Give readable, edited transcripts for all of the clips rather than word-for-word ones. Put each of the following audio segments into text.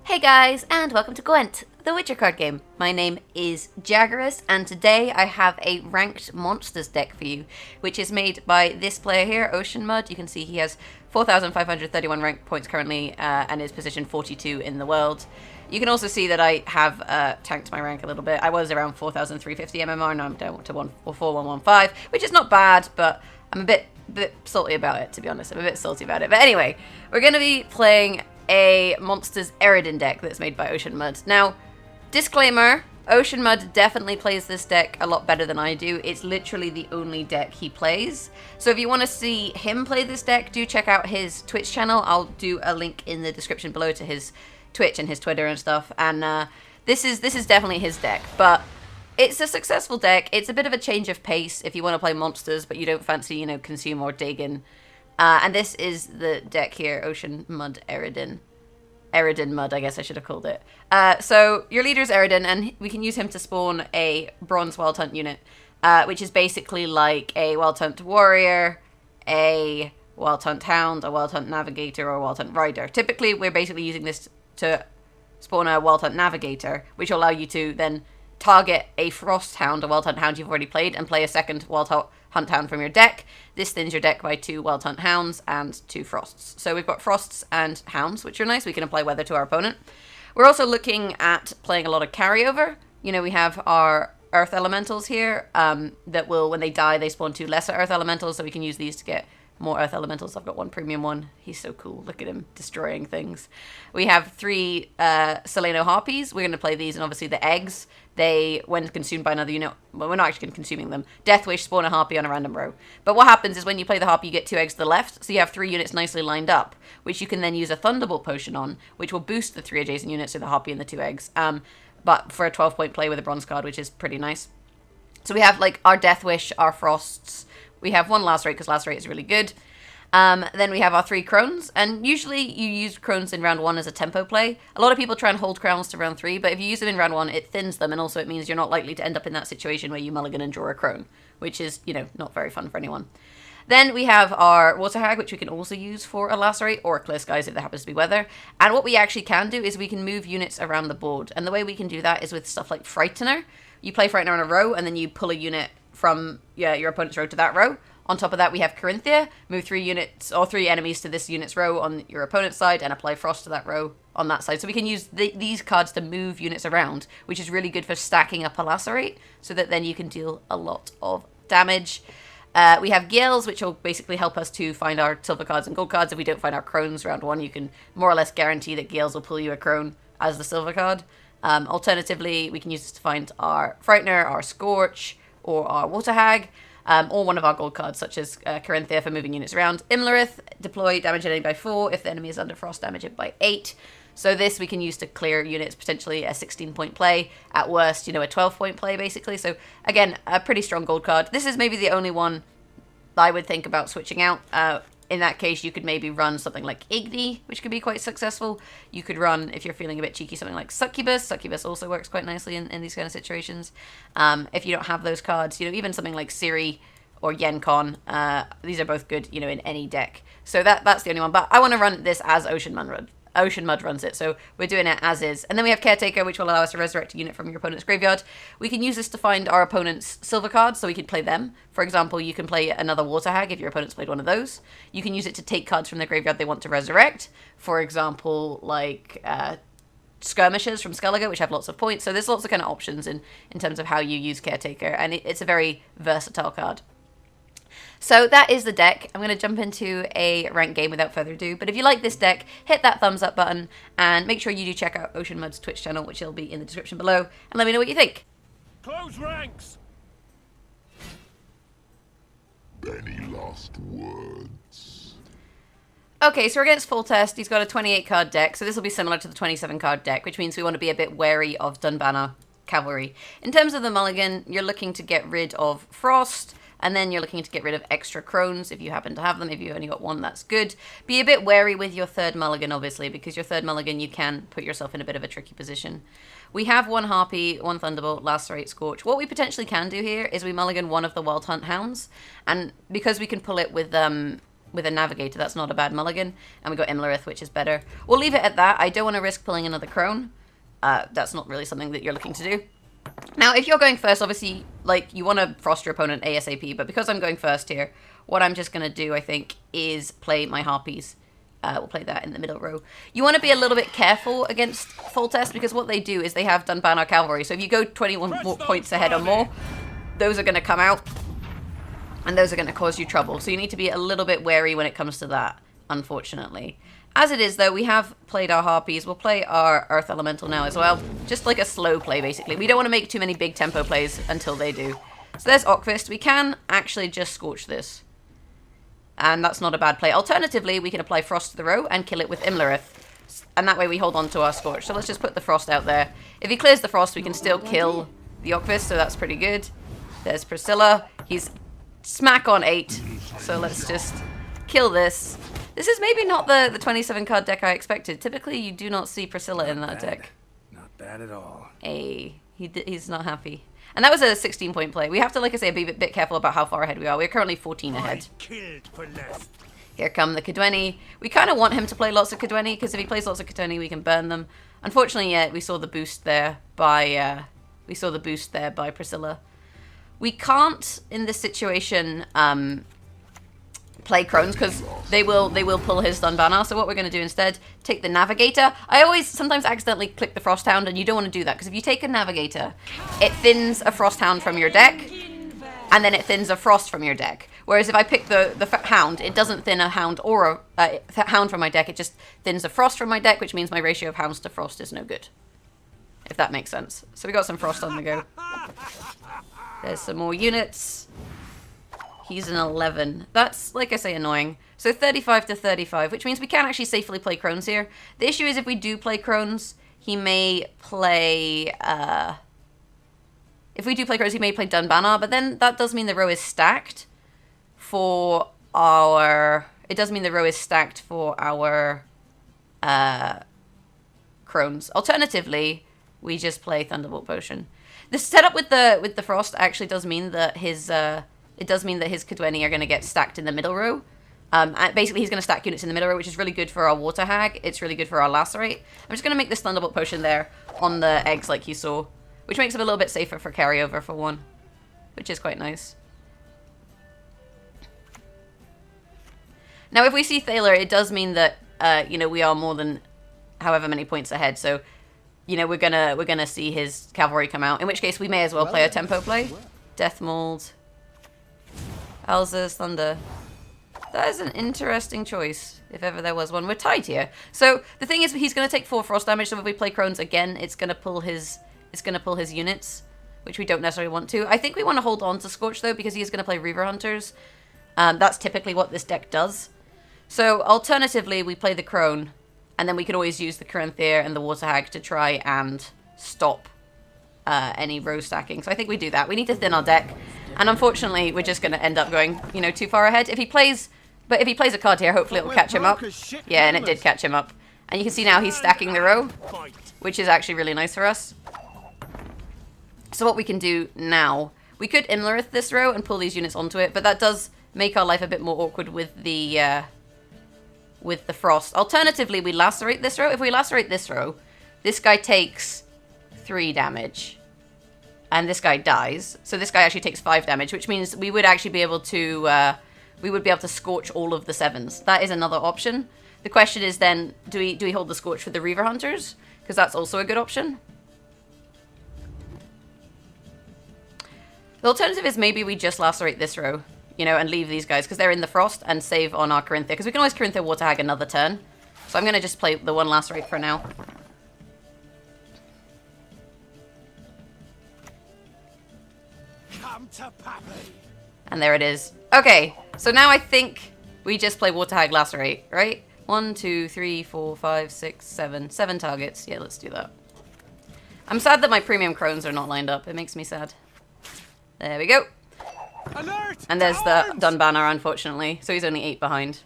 Hey guys, and welcome to Gwent, the Witcher card game. My name is Jaggerous, and today I have a ranked monsters deck for you, which is made by this player here, OceanMud. You can see he has 4,531 rank points currently, and is position 42 in the world. You can also see that I have tanked my rank a little bit. I was around 4,350 MMR, now I'm down to 4,115, which is not bad, but I'm a bit salty about it, to be honest. I'm a bit salty about it. But anyway, we're going to be playing a Monsters Eredin deck that's made by OceanMud. Now, disclaimer, OceanMud definitely plays this deck a lot better than I do. It's literally the only deck he plays. So if you want to see him play this deck, do check out his Twitch channel. I'll do a link in the description below to his Twitch and his Twitter and stuff. And this is definitely his deck, but it's a successful deck. It's a bit of a change of pace if you want to play monsters, but you don't fancy, you know, consume or dig in. And this is the deck here, OceanMud Eredin. Eredin Mud, I guess I should have called it. So your leader is Eredin, and we can use him to spawn a bronze wild hunt unit, which is basically like a wild hunt warrior, a wild hunt hound, a wild hunt navigator, or a wild hunt rider. Typically, we're basically using this to spawn a wild hunt navigator, which will allow you to then target a frost hound, a wild hunt hound you've already played, and play a second wild hunt hound from your deck. This thins your deck by 2 wild hunt hounds and 2 frosts. So we've got frosts and hounds, which are nice. We can apply weather to our opponent. We're also looking at playing a lot of carryover. You know, we have our earth elementals here that will, when they die, they spawn 2 lesser earth elementals, so we can use these to get more earth elementals. I've got 1 premium one. He's so cool. Look at him destroying things. We have 3 Seleno harpies. We're going to play these, and obviously the eggs, they, when consumed by another unit, well, we're not actually consuming them. Deathwish spawn a harpy on a random row. But what happens is when you play the harpy, you get 2 eggs to the left, so you have 3 units nicely lined up, which you can then use a thunderbolt potion on, which will boost the 3 adjacent units, so the harpy and the 2 eggs. But for a 12-point play with a bronze card, which is pretty nice. So we have like our Deathwish, our Frosts. We have 1 Lacerate, because Lacerate is really good. Then we have our 3 crones, and usually you use crones in round 1 as a tempo play. A lot of people try and hold crowns to round 3, but if you use them in round 1, it thins them, and also it means you're not likely to end up in that situation where you mulligan and draw a crone, which is, you know, not very fun for anyone. Then we have our Water Hag, which we can also use for a Lacerate, or a Clear Skies if there happens to be weather. And what we actually can do is we can move units around the board, and the way we can do that is with stuff like Frightener. You play Frightener on a row, and then you pull a unit from your opponent's row to that row. On top of that, we have Corinthia, move 3 units or 3 enemies to this unit's row on your opponent's side, and apply Frost to that row on that side. So we can use these cards to move units around, which is really good for stacking up a Lacerate, so that then you can deal a lot of damage. We have Gales, which will basically help us to find our silver cards and gold cards. If we don't find our crones round 1, you can more or less guarantee that Gales will pull you a crone as the silver card. Alternatively, we can use this to find our Frightener, our Scorch, or our Water Hag. Or one of our gold cards, such as Corinthia for moving units around. Imlerith, deploy damage enemy by 4. If the enemy is under frost, damage it by 8. So this we can use to clear units, potentially a 16-point play. At worst, you know, a 12-point play, basically. So, again, a pretty strong gold card. This is maybe the only one I would think about switching out. In that case, you could maybe run something like Igni, which could be quite successful. You could run, if you're feeling a bit cheeky, something like Succubus. Succubus also works quite nicely in these kind of situations. If you don't have those cards, you know, even something like Ciri or Yenkon, these are both good, you know, in any deck. So that's the only one. But I want to run this as OceanMud runs it, so we're doing it as is. And then we have Caretaker, which will allow us to resurrect a unit from your opponent's graveyard. We can use this to find our opponent's silver cards, so we can play them. For example, you can play another Water Hag if your opponent's played one of those. You can use it to take cards from their graveyard they want to resurrect. For example, like Skirmishers from Skellige, which have lots of points. So there's lots of kind of options in terms of how you use Caretaker, and it's a very versatile card. So that is the deck. I'm going to jump into a ranked game without further ado. But if you like this deck, hit that thumbs up button and make sure you do check out OceanMud's Twitch channel, which will be in the description below, and let me know what you think. Close ranks! Any last words? Okay, so we're against Full Test. He's got a 28 card deck, so this will be similar to the 27 card deck, which means we want to be a bit wary of Dunbanner Cavalry. In terms of the mulligan, you're looking to get rid of Frost, and then you're looking to get rid of extra crones if you happen to have them. If you've only got 1, that's good. Be a bit wary with your 3rd mulligan, obviously, because your 3rd mulligan, you can put yourself in a bit of a tricky position. We have 1 Harpy, 1 Thunderbolt, Lacerate, Scorch. What we potentially can do here is we mulligan one of the Wild Hunt Hounds, and because we can pull it with with a navigator. That's not a bad mulligan. And we got Imlerith, which is better. We'll leave it at that. I don't want to risk pulling another crone. That's not really something that you're looking to do. Now, if you're going first, obviously, like, you want to frost your opponent ASAP, but because I'm going first here, what I'm just going to do, I think, is play my harpies. We'll play that in the middle row. You want to be a little bit careful against Foltest, because what they do is they have Dunbanner cavalry. So if you go 21 points ahead or more, those are going to come out, and those are going to cause you trouble. So you need to be a little bit wary when it comes to that, unfortunately. As it is, though, we have played our harpies. We'll play our Earth Elemental now as well. Just like a slow play, basically. We don't want to make too many big tempo plays until they do. So there's Ockfist. We can actually just Scorch this. And that's not a bad play. Alternatively, we can apply Frost to the row and kill it with Imlerith. And that way we hold on to our Scorch. So let's just put the Frost out there. If he clears the Frost, we can still kill the Ockfist, so that's pretty good. There's Priscilla. He's smack on 8. So let's just kill this. This is maybe not the 27 card deck I expected. Typically, you do not see Priscilla in that deck. Not bad at all. He's not happy. And that was a 16-point play. We have to, like I say, be a bit careful about how far ahead we are. We're currently 14 ahead. Here come the Kidweni. We kind of want him to play lots of Kidweni, because if he plays lots of Kidweni, we can burn them. Unfortunately, yeah, we saw the boost there by Priscilla. We can't, in this situation, play crones, because they will pull his Dunbanner. So what we're going to do instead, take the navigator. I always sometimes accidentally click the Frosthound, and you don't want to do that, because if you take a navigator, it thins a Frosthound from your deck, and then it thins a Frost from your deck. Whereas if I pick the Hound, it doesn't thin a Hound or a Hound from my deck, it just thins a Frost from my deck, which means my ratio of Hounds to Frost is no good. If that makes sense. So we got some Frost on the go. There's some more units. He's an 11. That's, like I say, annoying. So 35 to 35, which means we can actually safely play crones here. The issue is if we do play crones, he may play... if we do play crones, he may play Dunbanner, but then that does mean the row is stacked for our... It does mean the row is stacked for our crones. Alternatively, we just play Thunderbolt Potion. The setup with the Frost actually does mean that his... It does mean that his Kidweni are going to get stacked in the middle row. Basically, he's going to stack units in the middle row, which is really good for our Water Hag. It's really good for our Lacerate. I'm just going to make this Thunderbolt Potion there on the eggs like you saw, which makes it a little bit safer for carryover for one, which is quite nice. Now, if we see Thaler, it does mean that, we are more than however many points ahead. So, we're gonna see his cavalry come out, in which case we may as well play a tempo play. Death Mold. Alza's Thunder. That is an interesting choice, if ever there was one. We're tied here. So the thing is, he's going to take 4 frost damage. So if we play crones again, it's going to pull his units, which we don't necessarily want to. I think we want to hold on to Scorch though, because he is going to play Reaver Hunters. That's typically what this deck does. So alternatively, we play the crone, and then we could always use the Corinthia and the Water Hag to try and stop any row stacking. So I think we do that. We need to thin our deck. And unfortunately, we're just going to end up going, too far ahead. If he plays a card here, hopefully it'll catch him up. Yeah, and it did catch him up. And you can see now he's stacking the row, which is actually really nice for us. So what we can do now, we could Imlerith this row and pull these units onto it, but that does make our life a bit more awkward with the Frost. Alternatively, we Lacerate this row. If we Lacerate this row, this guy takes 3 damage. And this guy dies. So this guy actually takes 5 damage, which means we would actually be able to Scorch all of the 7s. That is another option. The question is then, do we hold the Scorch for the Reaver Hunters? Because that's also a good option. The alternative is maybe we just Lacerate this row, and leave these guys, because they're in the Frost, and save on our Corinthia. Because we can always Corinthia Water Hag another turn. So I'm going to just play the one Lacerate for now. And there it is. Okay, so now I think we just play Water Hag Lacerate, right? 1, 2, 3, 4, 5, 6, 7. 7 targets. Yeah, let's do that. I'm sad that my premium crones are not lined up. It makes me sad. There we go. Alert! And there's the Dunbanner, unfortunately. So he's only 8 behind.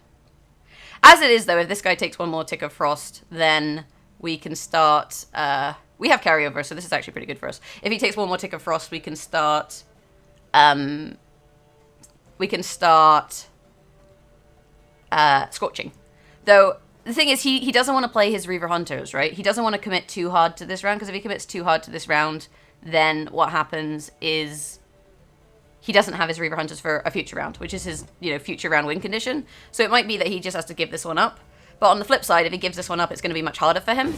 As it is, though, if this guy takes one more tick of Frost, then we can start... we have carryover, so this is actually pretty good for us. If he takes one more tick of Frost, we can start... Scorching. Though, the thing is, he doesn't want to play his Reaver Hunters, right? He doesn't want to commit too hard to this round, because if he commits too hard to this round, then what happens is he doesn't have his Reaver Hunters for a future round, which is his, future round win condition. So it might be that he just has to give this one up. But on the flip side, if he gives this one up, it's going to be much harder for him.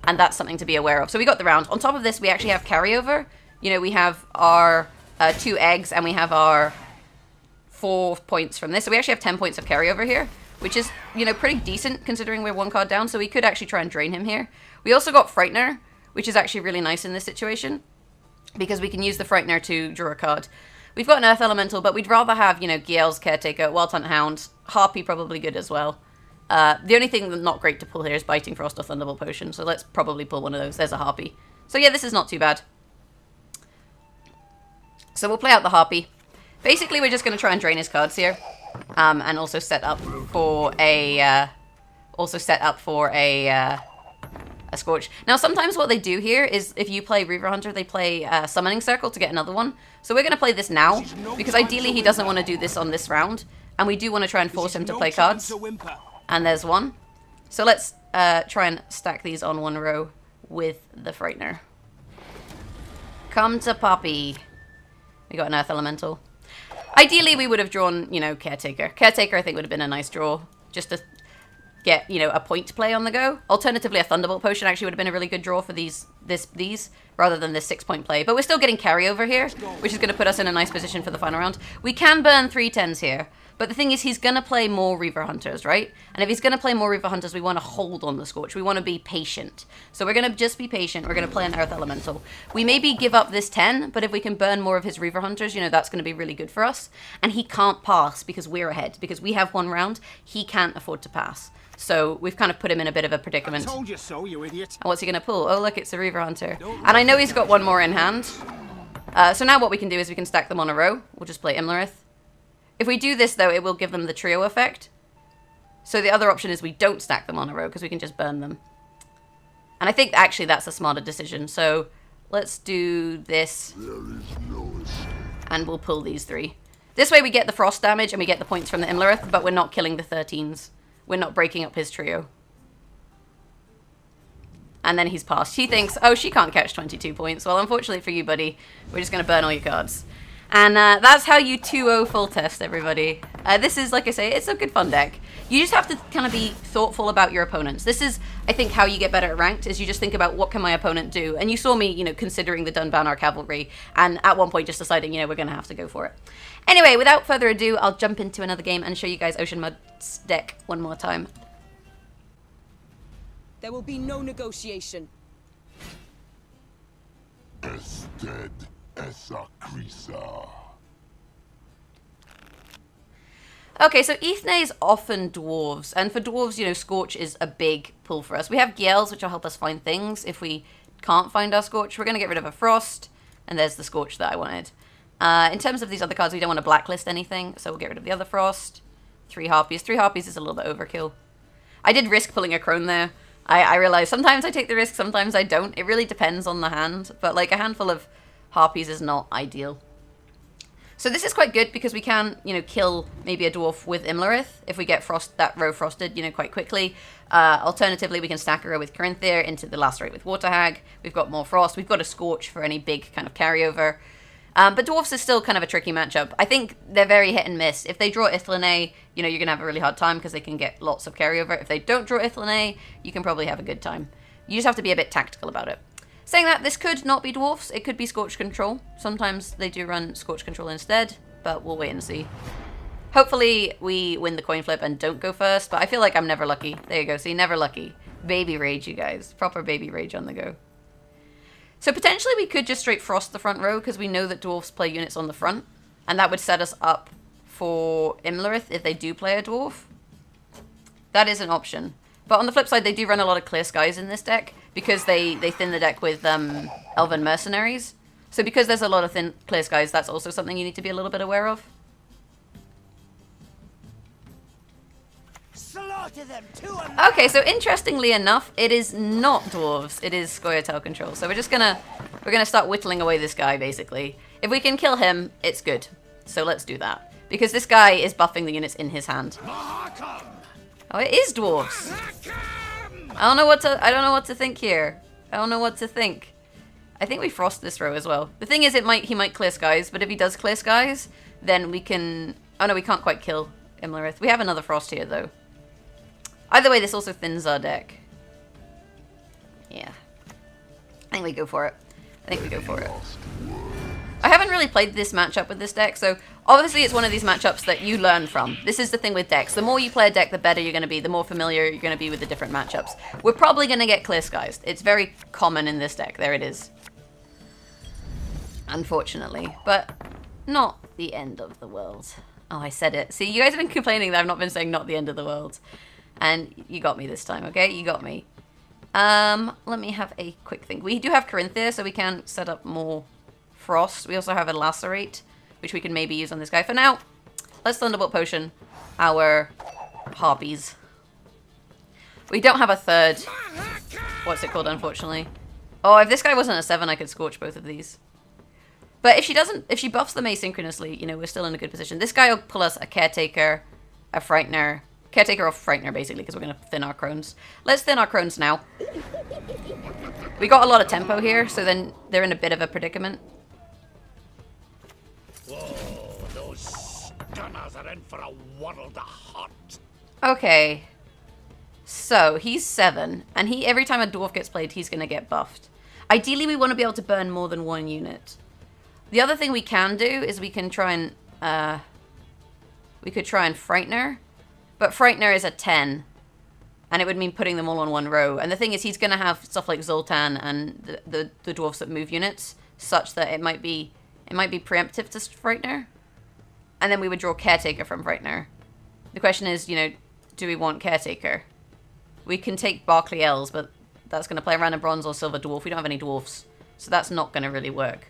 And that's something to be aware of. So we got the round. On top of this, we actually have carryover. We have our 2 eggs, and we have our 4 points from this. So we actually have 10 points of carryover here, which is, pretty decent considering we're 1 card down. So we could actually try and drain him here. We also got Frightener, which is actually really nice in this situation, because we can use the Frightener to draw a card. We've got an Earth Elemental, but we'd rather have, Giel's Caretaker, Wild Hunt Hound, Harpy probably good as well. The only thing that's not great to pull here is Biting Frost or Thunderbolt Potion, so let's probably pull one of those. There's a Harpy. So yeah, this is not too bad. So we'll play out the Harpy. Basically, we're just going to try and drain his cards here, and also set up for a Scorch. Now, sometimes what they do here is, if you play Reaver Hunter, they play Summoning Circle to get another one. So we're going to play this now, because ideally he doesn't want to do this on this round, and we do want to try and force him to play cards. And there's one. So let's try and stack these on one row with the Frightener. Come to Poppy. We got an Earth Elemental. Ideally, we would have drawn, Caretaker. Caretaker, I think, would have been a nice draw, just to get, a point play on the go. Alternatively, a Thunderbolt Potion actually would have been a really good draw for these, rather than this 6-point play. But we're still getting carryover here, which is going to put us in a nice position for the final round. We can burn 3 10s here. But the thing is, he's going to play more Reaver Hunters, right? And if he's going to play more Reaver Hunters, we want to hold on the Scorch. We want to be patient. So we're going to just be patient. We're going to play an Earth Elemental. We maybe give up this 10, but if we can burn more of his Reaver Hunters, that's going to be really good for us. And he can't pass because we're ahead. Because we have 1 round, he can't afford to pass. So we've kind of put him in a bit of a predicament. I told you so, you idiot. And what's he going to pull? Oh, look, it's a Reaver Hunter. And I know he's got 1 more in hand. So now what we can do is we can stack them on a row. We'll just play Imlerith. If we do this, though, it will give them the trio effect. So the other option is we don't stack them on a row, because we can just burn them. And I think, actually, that's a smarter decision. So let's do this. And we'll pull these 3. This way we get the frost damage, and we get the points from the Imlerith, but we're not killing the 13s. We're not breaking up his trio. And then he's passed. He thinks, oh, she can't catch 22 points. Well, unfortunately for you, buddy, we're just going to burn all your cards. And that's how you 2-0 full test, everybody. This is, like I say, it's a good fun deck. You just have to kind of be thoughtful about your opponents. This is, I think, how you get better at ranked, is you just think about what can my opponent do. And you saw me, considering the Dunbanner Cavalry, and at one point just deciding, we're going to have to go for it. Anyway, without further ado, I'll jump into another game and show you guys OceanMud's deck one more time. There will be no negotiation. Ested esa crisa. Okay, so Ethne is often dwarves, and for dwarves, Scorch is a big pull for us. We have Giels, which will help us find things if we can't find our Scorch. We're going to get rid of a Frost, and there's the Scorch that I wanted. In terms of these other cards, we don't want to blacklist anything, so we'll get rid of the other Frost. 3 Harpies. 3 Harpies is a little bit overkill. I did risk pulling a Crone there. I realize sometimes I take the risk, sometimes I don't. It really depends on the hand, but like a handful of Harpies is not ideal. So this is quite good because we can, kill maybe a dwarf with Imlerith if we get that row frosted, quite quickly. Alternatively, we can stack a row with Corinthia into the last rate with Waterhag. We've got more frost. We've got a Scorch for any big kind of carryover. But dwarfs is still kind of a tricky matchup. I think they're very hit and miss. If they draw Ithlene, you're going to have a really hard time because they can get lots of carryover. If they don't draw Ithlene, you can probably have a good time. You just have to be a bit tactical about it. Saying that, this could not be dwarfs. It could be Scorch Control. Sometimes they do run Scorch Control instead, but we'll wait and see. Hopefully we win the coin flip and don't go first, but I feel like I'm never lucky. There you go. See, never lucky. Baby rage, you guys. Proper baby rage on the go. So potentially we could just straight frost the front row because we know that dwarfs play units on the front, and that would set us up for Imlerith if they do play a dwarf. That is an option. But on the flip side, they do run a lot of Clear Skies in this deck because they thin the deck with Elven Mercenaries. So because there's a lot of thin Clear Skies, that's also something you need to be a little bit aware of. Okay, so interestingly enough, it is not dwarves. It is Scoia'tael Control. So we're gonna start whittling away this guy basically. If we can kill him, it's good. So let's do that because this guy is buffing the units in his hand. Oh, it is dwarves. I don't know what to think here. I don't know what to think. I think we frost this row as well. The thing is, he might clear skies, but if he does clear skies, then we can... Oh no, we can't quite kill Imlerith. We have another frost here, though. Either way, this also thins our deck. Yeah. I think we go for it. I haven't really played this matchup with this deck, so obviously it's one of these matchups that you learn from. This is the thing with decks. The more you play a deck, the better you're going to be, the more familiar you're going to be with the different matchups. We're probably going to get clear skies. It's very common in this deck. There it is. Unfortunately. But not the end of the world. Oh, I said it. See, you guys have been complaining that I've not been saying not the end of the world. And you got me this time, okay? You got me. Let me have a quick think. We do have Corinthia, so we can set up more frost. We also have a lacerate, which we can maybe use on this guy. For now, let's thunderbolt potion our harpies. We don't have a third. What's it called, unfortunately? Oh, if this guy wasn't a 7, I could scorch both of these. But if she buffs them asynchronously, you know, we're still in a good position. This guy will pull us a caretaker, a frightener. Caretaker or frightener, basically, because we're going to thin our crones. Let's thin our crones now. We got a lot of tempo here, so then they're in a bit of a predicament. Whoa, those stunners are in for a world of hot. Okay. So, he's 7, and every time a dwarf gets played, he's going to get buffed. Ideally, we want to be able to burn more than 1 unit. The other thing we can do is we can try and... we could try and frightener. But Frightener is a 10, and it would mean putting them all on 1 row. And the thing is, he's going to have stuff like Zoltan and the dwarves that move units, such that it might be preemptive to Frightener. And then we would draw Caretaker from Frightener. The question is, you know, do we want Caretaker? We can take Barclay Elves, but that's going to play around a Bronze or Silver Dwarf. We don't have any dwarfs, so that's not going to really work.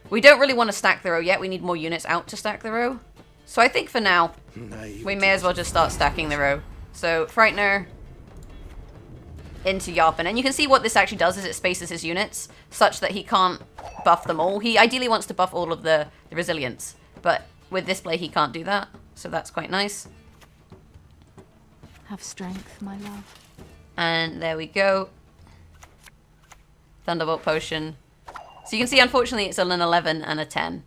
We don't really want to stack the row yet. We need more units out to stack the row. So I think for now, we may as well just start stacking the row. So, Frightener into Yarpen. And you can see what this actually does is it spaces his units such that he can't buff them all. He ideally wants to buff all of the resilience. But with this play, he can't do that. So that's quite nice. Have strength, my love. And there we go. Thunderbolt Potion. So you can see, unfortunately, it's an 11 and a 10.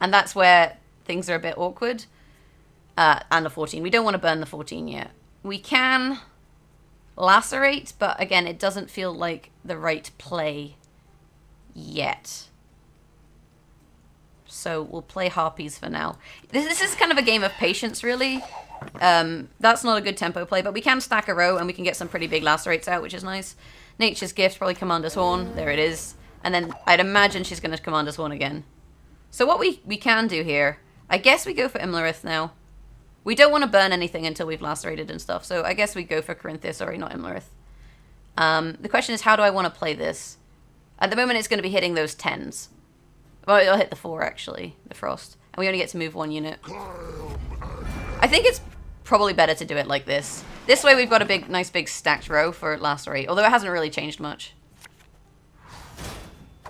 And that's where... things are a bit awkward. And a 14. We don't want to burn the 14 yet. We can lacerate, but again, it doesn't feel like the right play yet. So we'll play harpies for now. This is kind of a game of patience, really. That's not a good tempo play, but we can stack a row and we can get some pretty big lacerates out, which is nice. Nature's Gift, probably Commander's Horn. There it is. And then I'd imagine she's going to Commander's Horn again. So what we can do here... I guess we go for Imlerith now. We don't want to burn anything until we've lacerated and stuff, so I guess we go for Corinthia, sorry, not Imlerith. The question is, how do I want to play this? At the moment, it's going to be hitting those 10s. Well, it'll hit the 4, actually, the Frost. And we only get to move 1 unit. I think it's probably better to do it like this. This way, we've got a nice big stacked row for lacerate, although it hasn't really changed much.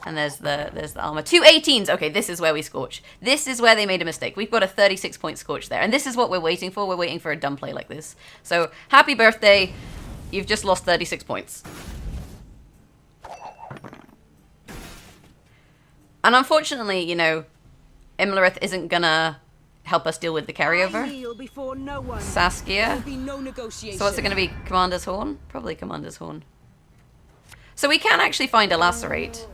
And there's the armor. 2 18s. Okay, this is where we scorch. This is where they made a mistake. We've got a 36-point scorch there. And this is what we're waiting for. We're waiting for a dumb play like this. So, happy birthday. You've just lost 36 points. And unfortunately, you know, Imlerith isn't gonna help us deal with the carryover. Saskia. So what's it gonna be? Commander's Horn? Probably Commander's Horn. So we can actually find a lacerate.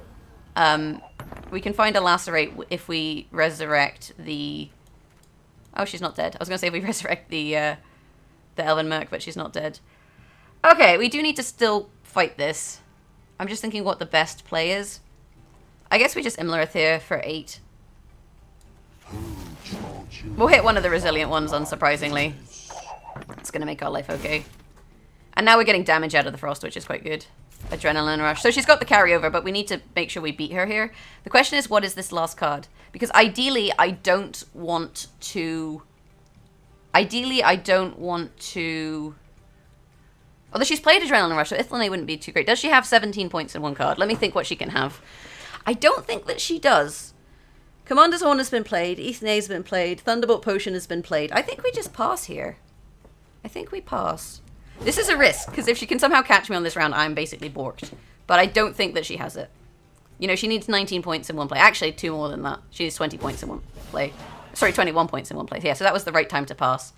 We can find a lacerate if we resurrect the... Oh, she's not dead. I was going to say if we resurrect the Elven Merc, but she's not dead. Okay, we do need to still fight this. I'm just thinking what the best play is. I guess we just Imlerith here for 8. We'll hit one of the resilient ones, unsurprisingly. It's going to make our life okay. And now we're getting damage out of the Frost, which is quite good. Adrenaline Rush. So she's got the carryover, but we need to make sure we beat her here. The question is, what is this last card? Because ideally, I don't want to... Although she's played Adrenaline Rush, so Ithlinay wouldn't be too great. Does she have 17 points in 1 card? Let me think what she can have. I don't think that she does. Commander's Horn has been played. Ithlinay's been played. Thunderbolt Potion has been played. I think we just pass here. I think we pass. This is a risk, because if she can somehow catch me on this round, I'm basically borked. But I don't think that she has it. You know, she needs 19 points in one play. Actually, 2 more than that. She needs 20 points in one play. Sorry, 21 points in one play. Yeah, so that was the right time to pass.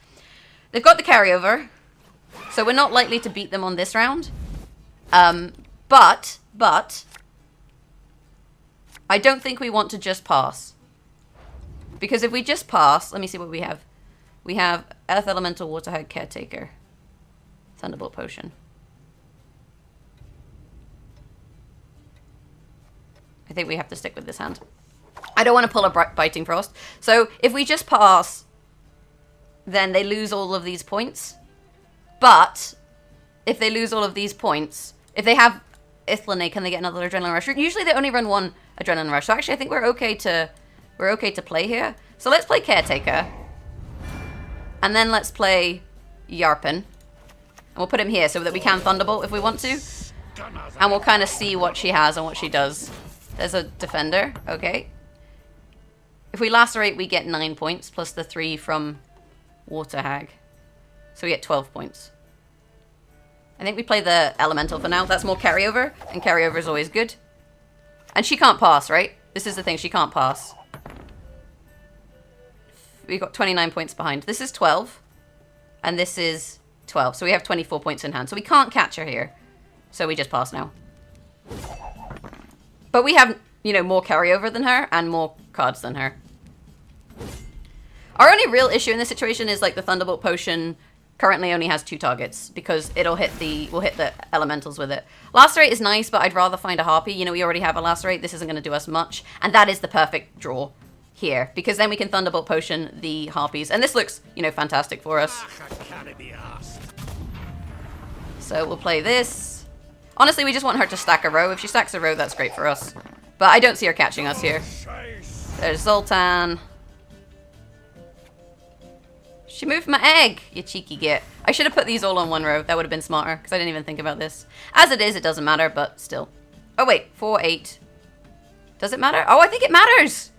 They've got the carryover, so we're not likely to beat them on this round. But I don't think we want to just pass. Because if we just pass, let me see what we have. We have Earth Elemental, Water Hag, Caretaker, Thunderbolt Potion. I think we have to stick with this hand. I don't want to pull a Biting Frost. So if we just pass, then they lose all of these points. But if they lose all of these points, if they have Ithlane, can they get another Adrenaline Rush? Usually they only run 1 Adrenaline Rush. So actually I think we're okay to play here. So let's play Caretaker. And then let's play Yarpen. And we'll put him here so that we can Thunderbolt if we want to. And we'll kind of see what she has and what she does. There's a Defender. Okay. If we Lacerate, we get 9 points, plus the 3 from Water Hag. So we get 12 points. I think we play the Elemental for now. That's more carryover, and carryover is always good. And she can't pass, right? This is the thing, she can't pass. We got 29 points behind. This is 12, and this is 12. So we have 24 points in hand. So we can't catch her here. So we just pass now. But we have, you know, more carryover than her, and more cards than her. Our only real issue in this situation is like the Thunderbolt Potion currently only has 2 targets because we'll hit the elementals with it. Lacerate is nice, but I'd rather find a Harpy. You know, we already have a Lacerate. This isn't going to do us much. And that is the perfect draw here because then we can Thunderbolt Potion the Harpies. And this looks, you know, fantastic for us. So we'll play this. Honestly, we just want her to stack a row. If she stacks a row, that's great for us. But I don't see her catching us here. There's Zoltan. She moved my egg, you cheeky git. I should have put these all on 1 row. That would have been smarter, because I didn't even think about this. As it is, it doesn't matter, but still. Oh, wait. 4, 8. Does it matter? Oh, I think it matters!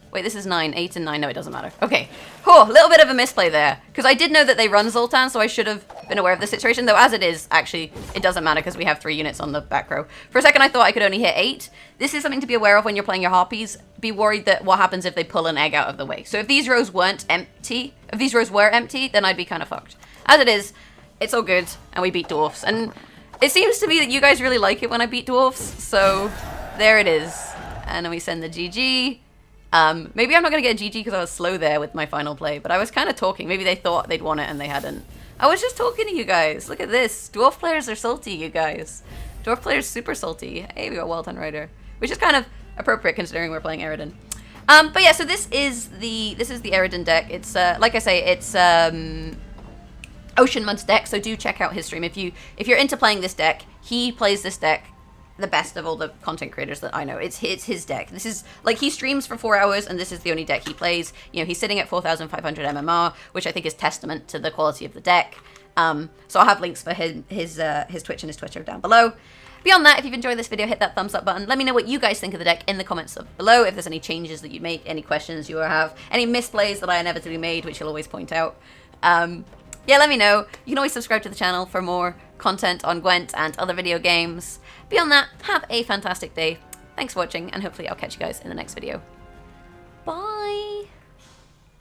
Wait, this is 9. 8 and 9. No, it doesn't matter. Okay. Oh, a little bit of a misplay there. Because I did know that they run Zoltan, so I should have been aware of the situation. Though, as it is, actually, it doesn't matter, because we have 3 units on the back row. For a second, I thought I could only hit 8. This is something to be aware of when you're playing your Harpies. Be worried that what happens if they pull an egg out of the way. So if these rows weren't empty, if these rows were empty, then I'd be kind of fucked. As it is, it's all good, and we beat dwarfs. And it seems to me that you guys really like it when I beat dwarfs, so there it is. And then we send the GG. Maybe I'm not going to get a GG because I was slow there with my final play, but I was kind of talking. Maybe they thought they'd won it and they hadn't. I was just talking to you guys. Look at this. Dwarf players are salty, you guys. Dwarf players super salty. Hey, we got Well Done Rider, which is kind of appropriate considering we're playing Eredin. But yeah, so this is the Eredin deck. It's like I say, it's OceanMud's deck. So do check out his stream if you're into playing this deck. He plays this deck the best of all the content creators that I know. It's his deck. This is like he streams for 4 hours and this is the only deck he plays. You know, he's sitting at 4,500 MMR, which I think is testament to the quality of the deck. So I'll have links for his Twitch and his Twitter down below. Beyond that, if you've enjoyed this video, hit that thumbs up button. Let me know what you guys think of the deck in the comments below. If there's any changes that you make, any questions you have, any misplays that I inevitably made, which you'll always point out. Yeah, let me know. You can always subscribe to the channel for more content on Gwent and other video games. Beyond that, have a fantastic day. Thanks for watching, and hopefully I'll catch you guys in the next video.